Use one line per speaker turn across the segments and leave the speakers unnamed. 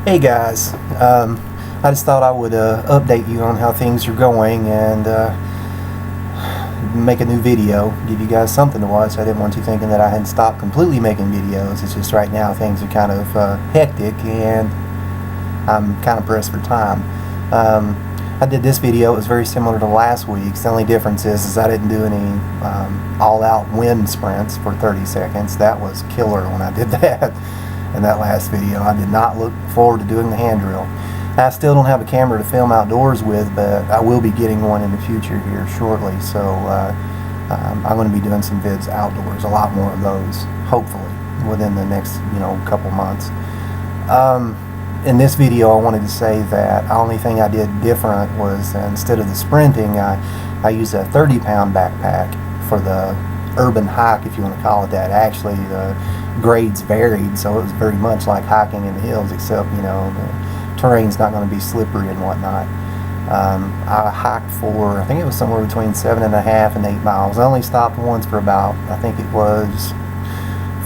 Hey guys, I just thought I would update you on how things are going and make a new video, give you guys something to watch. I didn't want you thinking that I had stopped completely making videos. It's just right now things are kind of hectic and I'm kind of pressed for time. I did this video. It was very similar to last week's. The only difference is I didn't do any all-out wind sprints for 30 seconds. That was killer when I did that. In that last video, I did not look forward to doing the hand drill. I still don't have a camera to film outdoors with, but I will be getting one in the future here shortly. So I'm going to be doing some vids outdoors, a lot more of those, hopefully, within the next couple months. In this video, I wanted to say that the only thing I did different was instead of the sprinting, I used a 30-pound backpack for the urban hike, if you want to call it that. Actually, the grades varied, so it was very much like hiking in the hills, except the terrain's not going to be slippery and whatnot. I hiked for, I think it was somewhere between 7.5 and 8 miles. I only stopped once for about, I think it was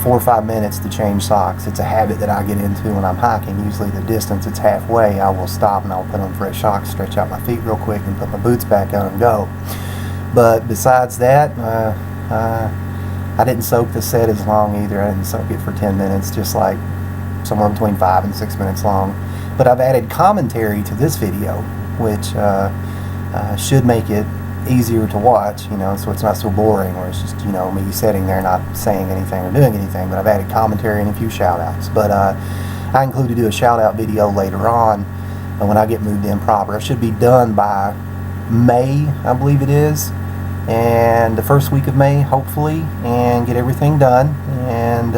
4 or 5 minutes to change socks. It's a habit that I get into when I'm hiking. Usually the distance it's halfway, I will stop and I'll put on fresh socks, stretch out my feet real quick, and put my boots back on and go. But besides that, I didn't soak the set as long either. I didn't soak it for 10 minutes, just like somewhere between 5 and 6 minutes long. But I've added commentary to this video, which should make it easier to watch, so it's not so boring where it's just, me sitting there not saying anything or doing anything. But I've added commentary and a few shout outs. But I include to do a shout out video later on when I get moved in proper. I should be done by May, I believe it is. And the first week of May, hopefully, and get everything done. And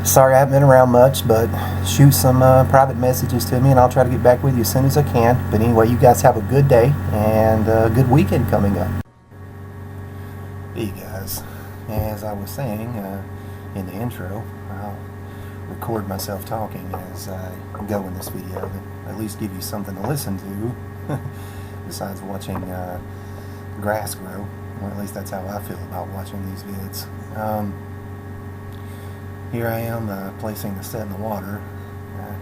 sorry I haven't been around much, but shoot some private messages to me and I'll try to get back with you as soon as I can. But anyway, you guys have a good day and a good weekend coming up. Hey guys, as I was saying in the intro, I'll record myself talking as I go in this video to at least give you something to listen to besides watching grass grow, or at least that's how I feel about watching these vids. Here I am placing the set in the water. I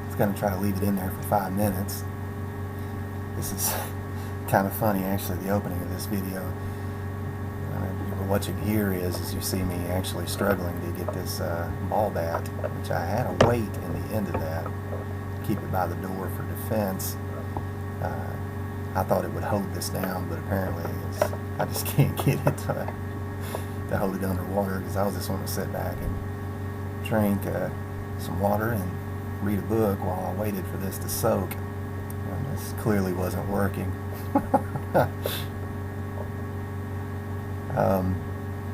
was going to try to leave it in there for 5 minutes. This is kind of funny, actually, the opening of this video. What you hear is you see me actually struggling to get this ball bat, which I had a weight in the end of that, keep it by the door for defense. I thought it would hold this down, but apparently I just can't get it to hold it underwater, because I was just want to sit back and drink some water and read a book while I waited for this to soak. And this clearly wasn't working.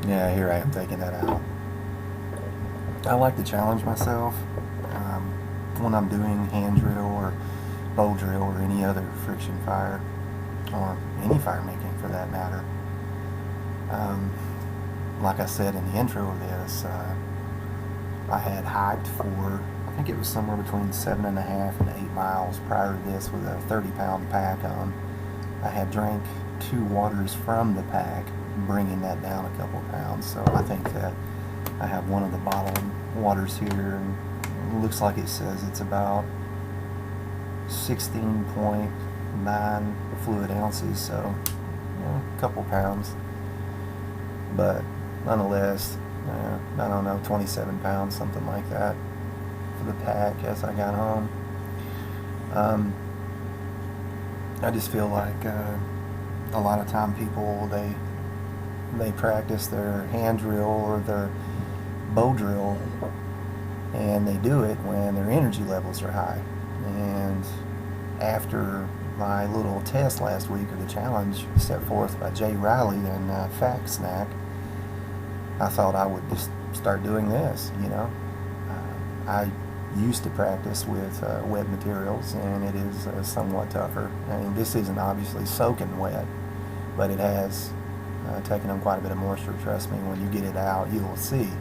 Yeah, here I am taking that out. I like to challenge myself when I'm doing hand drill or bow drill or any other friction fire, or any fire making for that matter. Like I said in the intro of this, I had hiked for, I think it was somewhere between 7.5 and 8 miles prior to this with a 30-pound pack on. I had drank 2 waters from the pack, bringing that down a couple pounds. So I think that I have one of the bottled waters here, and it looks like it says it's about 16.9 fluid ounces, so a couple pounds. But nonetheless, I don't know, 27 pounds, something like that, for the pack as I got home. I just feel like a lot of time people, they practice their hand drill or their bow drill, and they do it when their energy levels are high. And after my little test last week, or the challenge set forth by Jay Riley and Fact Snack, I thought I would just start doing this. I used to practice with wet materials, and it is somewhat tougher. I mean, this isn't obviously soaking wet, but it has taken on quite a bit of moisture. Trust me, when you get it out, you will see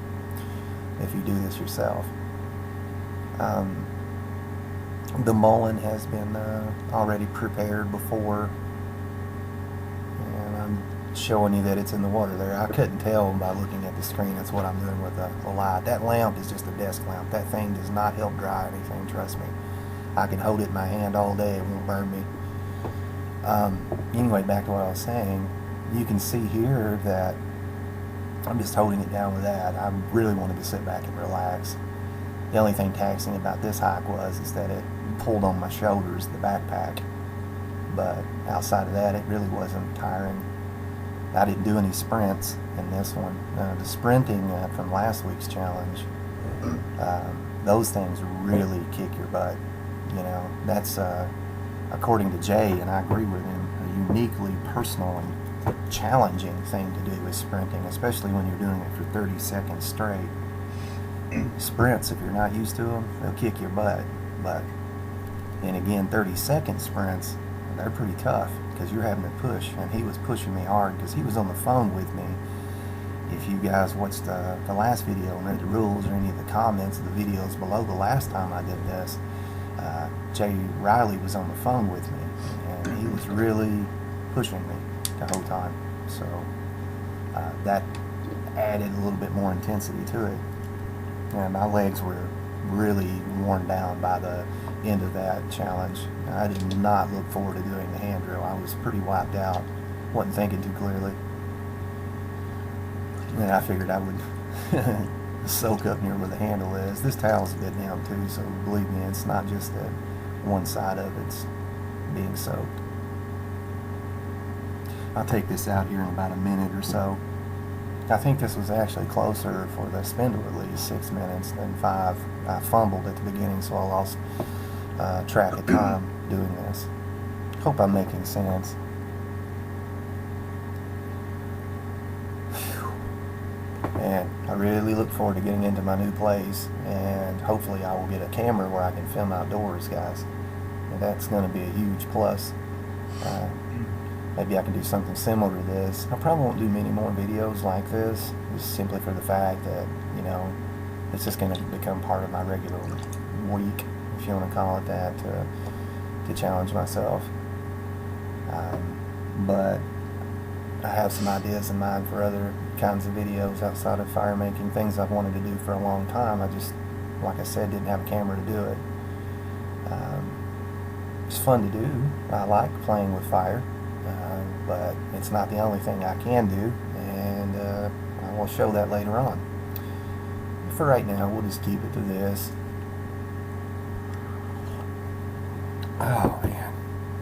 if you do this yourself. The mullen has been already prepared before, and I'm showing you that it's in the water there. I couldn't tell by looking at the screen. That's what I'm doing with the light. That lamp is just a desk lamp. That thing does not help dry anything, trust me. I can hold it in my hand all day, it won't burn me. Anyway, back to what I was saying. You can see here that I'm just holding it down with that. I really wanted to sit back and relax. The only thing taxing about this hike is that it pulled on my shoulders, the backpack. But outside of that, it really wasn't tiring. I didn't do any sprints in this one. The sprinting from last week's challenge, those things really kick your butt. You know, that's, according to Jay, and I agree with him, a uniquely personal and challenging thing to do is sprinting, especially when you're doing it for 30 seconds straight. Sprints, if you're not used to them, they'll kick your butt. But then again, 30-second sprints, they're pretty tough because you're having to push, and he was pushing me hard because he was on the phone with me. If you guys watched the last video and read the rules or any of the comments of the videos below the last time I did this, Jay Riley was on the phone with me, and he was really pushing me the whole time. So that added a little bit more intensity to it. And my legs were really worn down by the end of that challenge. I did not look forward to doing the hand drill. I was pretty wiped out, wasn't thinking too clearly. And I figured I would soak up near where the handle is. This towel's a bit down too, so believe me, it's not just that one side of it's being soaked. I'll take this out here in about a minute or so. I think this was actually closer for the spindle, at least 6 minutes than 5. I fumbled at the beginning, so I lost track of time doing this. Hope I'm making sense. And I really look forward to getting into my new place, and hopefully I will get a camera where I can film outdoors, guys. And that's going to be a huge plus. Maybe I can do something similar to this. I probably won't do many more videos like this, just simply for the fact that, you know, it's just going to become part of my regular week, if you want to call it that, to challenge myself. But I have some ideas in mind for other kinds of videos outside of fire making, things I've wanted to do for a long time. I just, like I said, didn't have a camera to do it. It's fun to do. I like playing with fire, but it's not the only thing I can do, and I will show that later on. For right now, we'll just keep it to this. Oh man,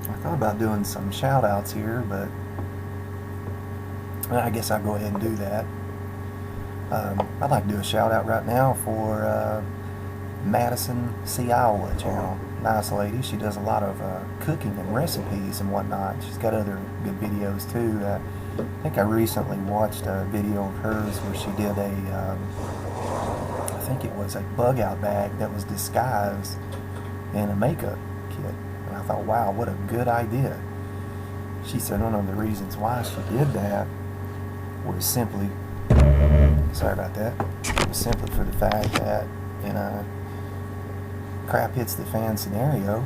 I thought about doing some shout outs here, but I guess I'll go ahead and do that. I'd like to do a shout out right now for Madison C. Iowa channel. Nice lady. She does a lot of cooking and recipes and whatnot. She's got other good videos too. I think I recently watched a video of hers where she did I think it was a bug out bag that was disguised in a makeup kit. And I thought, wow, what a good idea. She said one of the reasons why she did that was simply, sorry about that, it was simply for the fact that in a crap hits the fan scenario,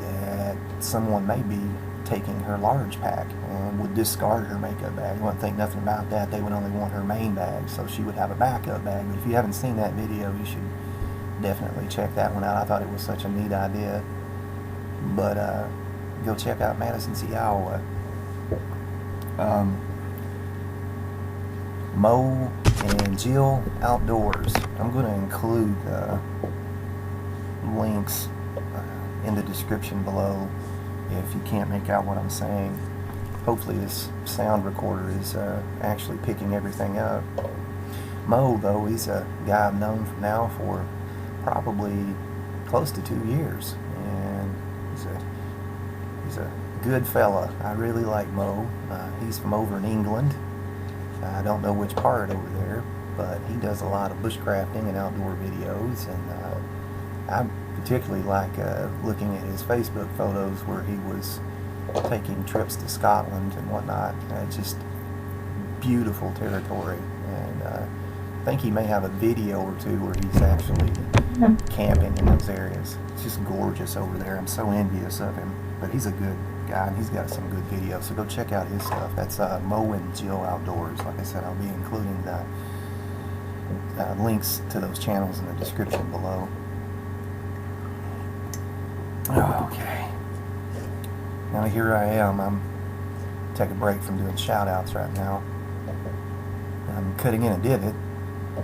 that someone may be taking her large pack and would discard her makeup bag. You wouldn't think nothing about that. They would only want her main bag, so she would have a backup bag. But if you haven't seen that video, you should definitely check that one out. I thought it was such a neat idea. But go check out Madison C. Iowa. Mo and Jill Outdoors. I'm going to include links in the description below if you can't make out what I'm saying. Hopefully this sound recorder is actually picking everything up. Mo, though, he's a guy I've known now for probably close to 2 years, and he's a good fella. I really like Mo. He's from over in England. I don't know which part over there, but he does a lot of bushcrafting and outdoor videos, and I particularly like looking at his Facebook photos where he was taking trips to Scotland and whatnot. It's just beautiful territory, and I think he may have a video or two where he's actually camping in those areas. It's just gorgeous over there. I'm so envious of him, but he's a guy, and he's got some good videos, so go check out his stuff. That's Mo and Jill Outdoors. Like I said, I'll be including the links to those channels in the description below. Okay. Now here I am. I'm taking a break from doing shout-outs right now. I'm cutting in a divot.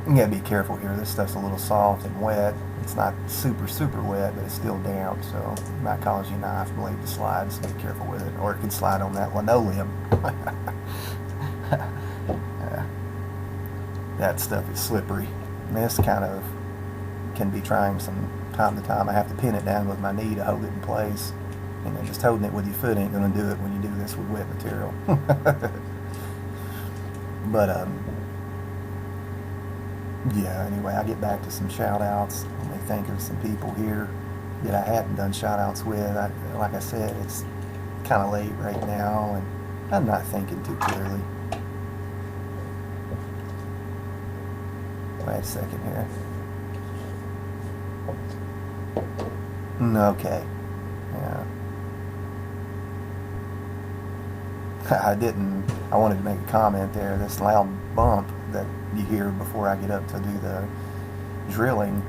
You gotta be careful here. This stuff's a little soft and wet. It's not super wet, but it's still damp, so it might cause your knife blade to slide, so be careful with it. Or it could slide on that linoleum. That stuff is slippery. And this kind of can be trying some time to time. I have to pin it down with my knee to hold it in place. And then just holding it with your foot ain't gonna do it when you do this with wet material. But yeah, anyway, I get back to some shout-outs. Let me think of some people here that I hadn't done shout-outs with. Like I said, it's kind of late right now, and I'm not thinking too clearly. Wait a second here. Okay. Yeah. I wanted to make a comment there. This loud bump that you hear before I get up to do the drilling,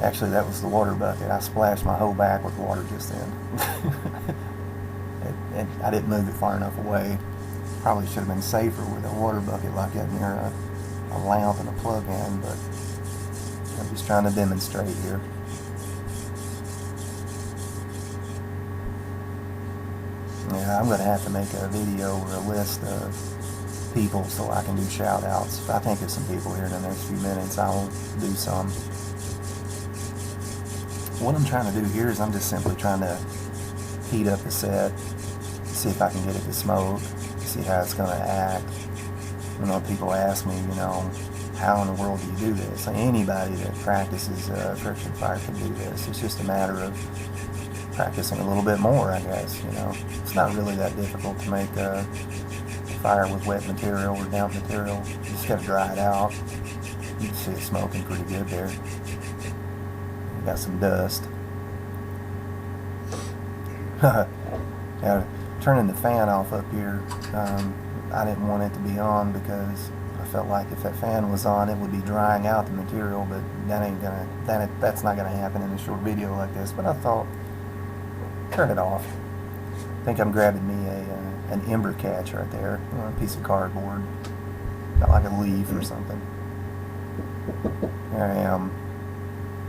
actually that was the water bucket. I splashed my whole back with water just then. and I didn't move it far enough away. Probably should have been safer with a water bucket like that near a lamp and a plug-in, but I'm just trying to demonstrate here. Yeah, I'm going to have to make a video or a list of people so I can do shout-outs. If I think of some people here in the next few minutes, I'll do some. What I'm trying to do here is I'm just simply trying to heat up the set, see if I can get it to smoke, see how it's going to act. You know, people ask me, you know, how in the world do you do this? Anybody that practices friction fire can do this. It's just a matter of practicing a little bit more, I guess, you know. It's not really that difficult to make a fire with wet material or damp material. You just gotta dry it out. You can see it smoking pretty good there. You got some dust. Now, turning the fan off up here, I didn't want it to be on because I felt like if that fan was on, it would be drying out the material, but that's not gonna happen in a short video like this. But I thought, turn it off. I think I'm grabbing me an ember catch right there, a piece of cardboard, got like a leaf or something. There I am,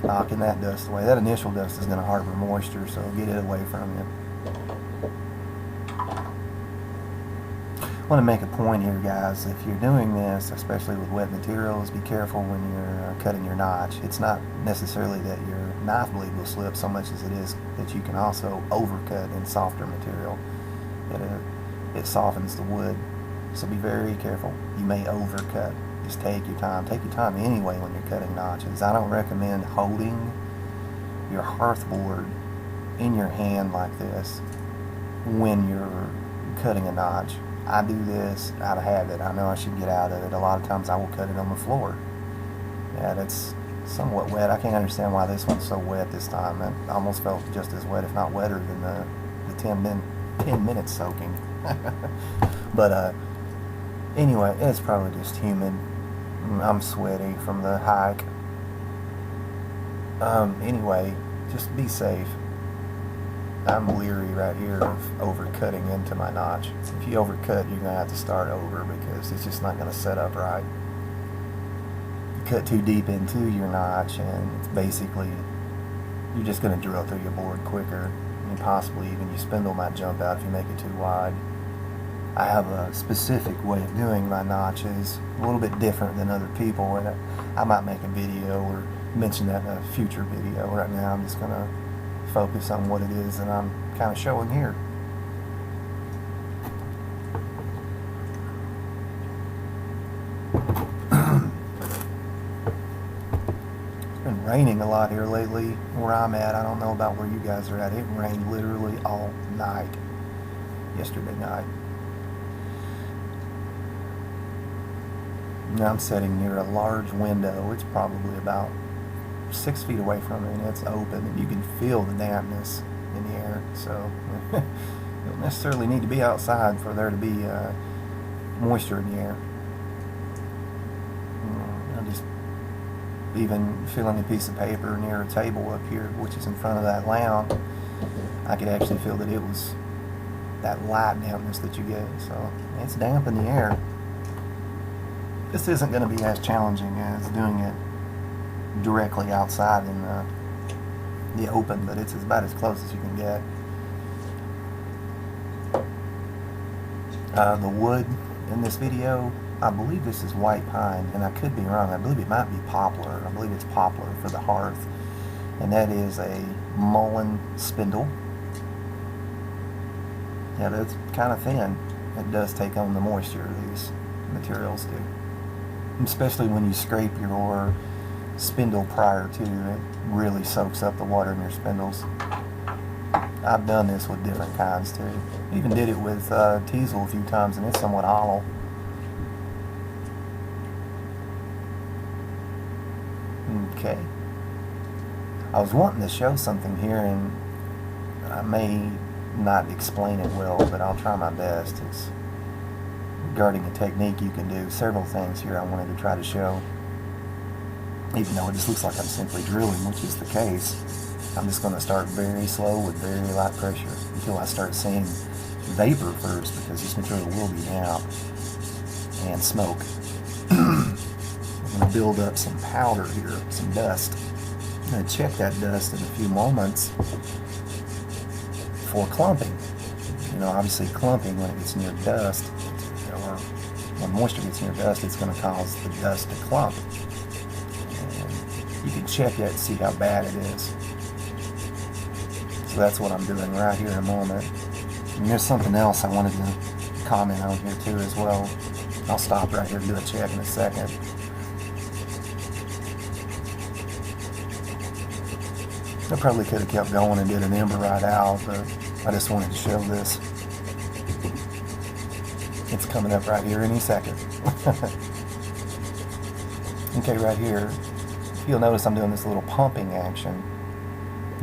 knocking that dust away. That initial dust is going to harbor moisture, so get it away from you. I want to make a point here, guys. If you're doing this, especially with wet materials, be careful when you're cutting your notch. It's not necessarily that your knife blade will slip so much as it is that you can also overcut in softer material. It softens the wood, so be very careful. You may overcut. Just take your time. Take your time anyway when you're cutting notches. I don't recommend holding your hearthboard in your hand like this when you're cutting a notch. I do this out of habit. I know I should get out of it. A lot of times I will cut it on the floor. Yeah, that's somewhat wet. I can't understand why this one's so wet this time. It almost felt just as wet, if not wetter, than the 10 minutes soaking. But anyway, it's probably just humid. I'm sweaty from the hike. Anyway, just be safe. I'm leery right here of overcutting into my notch. If you overcut, you're going to have to start over because it's just not going to set up right. You cut too deep into your notch and it's basically, you're just going to drill through your board quicker. And possibly even your spindle might jump out if you make it too wide. I have a specific way of doing my notches, a little bit different than other people, and I might make a video or mention that in a future video. Right now I'm just going to focus on what it is that I'm kind of showing here. It's been raining a lot here lately where I'm at. I don't know about where you guys are at. It rained literally all night yesterday night. Now I'm sitting near a large window. It's probably about 6 feet away from me, and it's open, and you can feel the dampness in the air. So You don't necessarily need to be outside for there to be moisture in the air. I'm just even feeling a piece of paper near a table up here, which is in front of that lamp. I could actually feel that it was that light dampness that you get. So it's damp in the air. This isn't going to be as challenging as doing it directly outside in the open, but it's about as close as you can get. The wood in this video, I believe this is white pine, and I could be wrong. I believe it might be poplar. I believe it's poplar for the hearth, and that is a mullein spindle. Yeah, that's kind of thin. It does take on the moisture, these materials do. Especially when you scrape your spindle prior to, it really soaks up the water in your spindles. I've done this with different kinds too. Even did it with teasel a few times, and it's somewhat hollow. Okay. I was wanting to show something here, and I may not explain it well, but I'll try my best. It's regarding a technique you can do. Several things here I wanted to try to show. Even though it just looks like I'm simply drilling, which is the case, I'm just going to start very slow with very light pressure until I start seeing vapor first, because this material will be damp, and smoke. I'm going to build up some powder here, some dust. I'm going to check that dust in a few moments for clumping. You know, obviously clumping, when it gets near dust, or when moisture gets near dust, it's going to cause the dust to clump. And you can check that and see how bad it is. So that's what I'm doing right here in a moment. And there's something else I wanted to comment on here too as well. I'll stop right here and do a check in a second. I probably could have kept going and did an ember right out, but I just wanted to show this. It's coming up right here any second. Okay, right here, you'll notice I'm doing this little pumping action.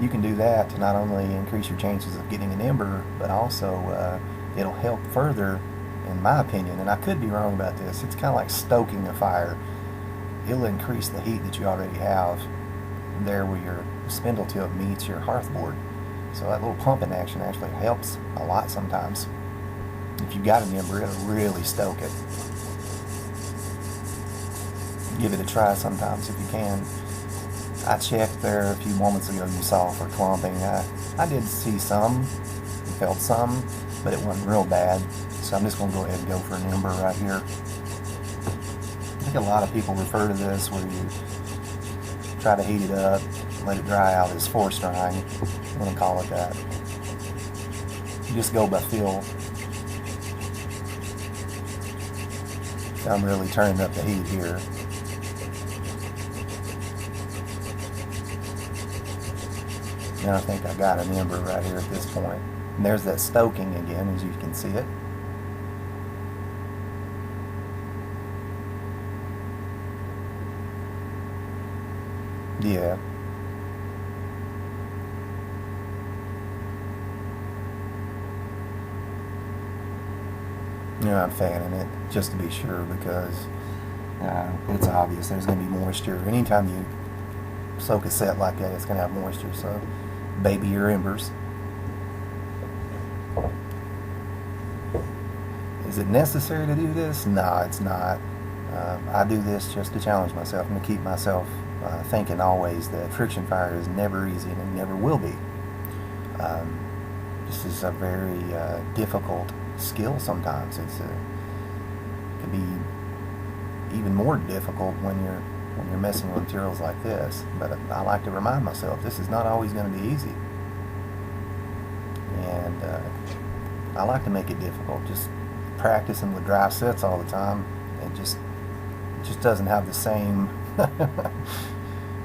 You can do that to not only increase your chances of getting an ember, but also it'll help further, in my opinion, and I could be wrong about this, it's kind of like stoking a fire. It'll increase the heat that you already have there where your spindle tip meets your hearth board. So that little pumping action actually helps a lot sometimes. If you've got an ember, it'll really stoke it. Give it a try sometimes if you can. I checked there a few moments ago, you saw, for clumping. I did see some, felt some, but it wasn't real bad. So I'm just going to go ahead and go for an ember right here. I think a lot of people refer to this where you try to heat it up, let it dry out as forced drying. I'm going to call it that. You just go by feel. So I'm really turning up the heat here. Now I think I got an ember right here at this point. And there's that stoking again, as you can see it. Yeah. You know, I'm fanning it just to be sure, because it's obvious there's going to be moisture. Anytime you soak a set like that, it's going to have moisture, so baby your embers. Is it necessary to do this? No, it's not. I do this just to challenge myself and to keep myself thinking always that friction fire is never easy, and it never will be. This is a very difficult skill sometimes. It can be even more difficult when you're messing with materials like this. But I like to remind myself this is not always going to be easy, and I like to make it difficult. Just practicing with dry sets all the time, it just doesn't have the same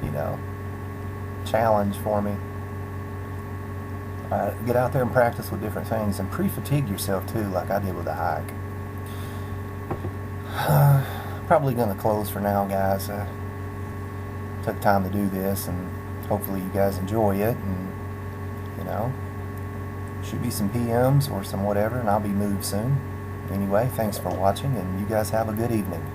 you know, challenge for me. Get out there and practice with different things, and pre-fatigue yourself too, like I did with the hike. Probably going to close for now, guys. Took time to do this, and hopefully you guys enjoy it, and you know, shoot me some PMs or some whatever, and I'll be moved soon. Anyway, thanks for watching, and you guys have a good evening.